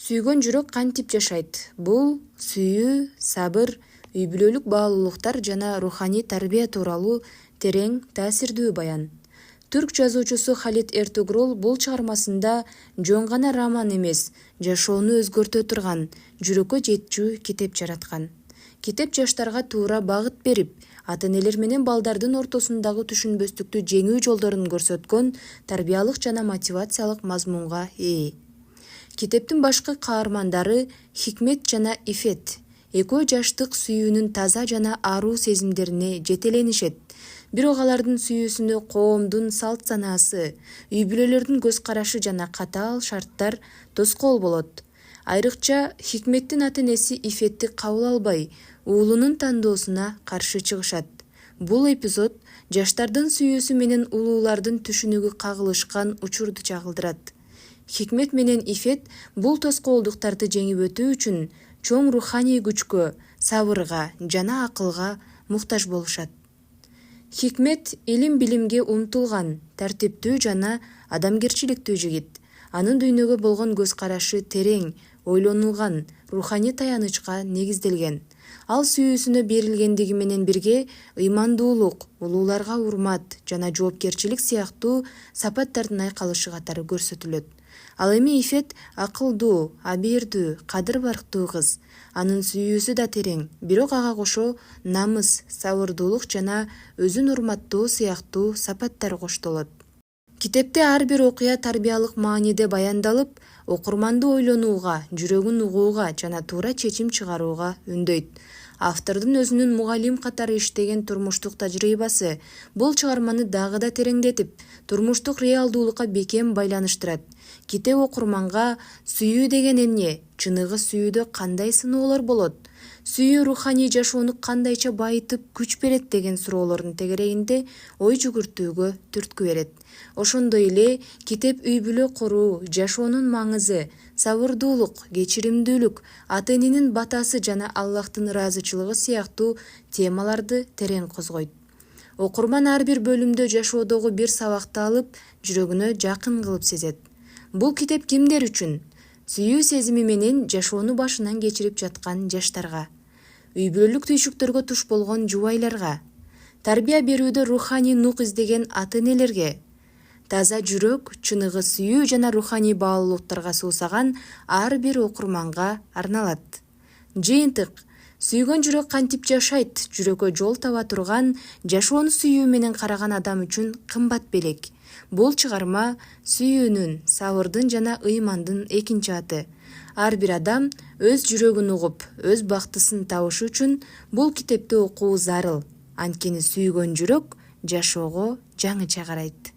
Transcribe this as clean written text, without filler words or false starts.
Сүйгөн жүрөк кантип жашайт? Бул сүйүү, сабыр, үй бүлөлүк баалуулуктар жана руханий тарбия тууралуу терең, таасирдүү баян. Түрк жазуучусу Халид Эртугрул бул чыгармасында жөн гана роман эмес, жашоону өзгөртө турган, жүрөккө жетчү китеп жараткан. Китеп жаштарга туура багыт берип, ата-энелер менен балдардын ортосундагы түшүнбөстүктү жеңүү жолдорун көрсөткөн тарбиялык жана мотивациялык мазмунга ээ. Китептин башкы каармандары Хикмет жана Ифет экөө жаштык сүйүүнүн таза жана аруу сезимдерине жетеленишет. Бирок алардын сүйүүсүнө коомдун салт санаасы, үй бүлөлөрдүн көз карашы жана катаал шарттар тоскоол болот. Айрыкча Хикметтин ата-энеси Ифетти кабыл албай, уулунун тандоосуна каршы чыгышат. Бул эпизод жаштардын сүйүүсү менен улуулардын түшүнүгү кагылышкан учурду чагылдырат. Хикмет менен Ифет бул тоскоолдуктарды жеңип өтүү үчүн чоң руханий күчкө, сабырга жана акылга муктаж болушат. Хикмет илим-билимге умтулган, тартиптүү жана адамгерчиликтүү жигит. Анын дүйнөгө болгон көз карашы терең, ойлонулган, руханий таянычка негизделген. Ал сүйүүсүнө берилгендиги менен бирге ыймандуулук, улууларга урмат жана жоопкерчилик сыяктуу сапаттардын айкалышы катары көрсөтүлөт. Ал эми Ифет акылдуу, абийирдүү, кадыр барктуу кыз. Анын сүйүүсү да терең, бирок ага кошо намыс, сабырдуулук жана өзүн урматтоо сыяктуу сапаттар коштолот. Китепте ар бир окуя тарбиялык мааниде баяндалып, окурманды ойлонууга, жүрөгүн угууга жана туура чечим чыгарууга үндөйт. Автордун өзүнүн мугалим катары иштеген турмуштук тажрыйбасы бул чыгарманы дагы да тереңдетип, турмуштук реалдуулукка бекем байланыштырат. Китеп окурманга сүйүү деген эмне, чыныгы сүйүүдө кандай сыноолор болот, сүйүү руханий жашоону кандайча байытып күч берет деген суроолордун тегерегинде ой жүгүртүүгө түрткү берет. Ошондой эле китеп үй бүлө куруу, жашоонун маңызы, сабырдуулук, кечиримдүүлүк, ата-эненин батасы жана Аллахтын ыраазычылыгы сыяктуу темаларды терең козгойт. Окурман ар бир бөлүмдө жашоодогу бир сабакты алып, жүрөгүнө жакын кылып сезет. Бул китеп кимдер үчүн? Сүйүү сезими менен жашоону башынан кечирип жаткан жаштарга, үй бүлөлүк түйшүктөргө туш болгон жубайларга, тарбия берүүдө руханий нук издеген ата-энелерге, таза жүрөк, чыныгы сүйүү жана руханий баалуулуктарга суусаган ар бир окурманга арналат. Жыйынтык: сүйгөн жүрөк кантип жашайт? Жүрөккө жол таба турган, жашоону сүйүү менен караган адам үчүн кымбат белек. Бул чыгарма сүйүүнүн, сабырдын жана ыймандын экинчи аты. Ар бир адам өз жүрөгүн угуп, өз бактысын табышы үчүн бул китепти окуу зарыл. Анткени сүйгөн жүрөк жашоого жаңыча карайт.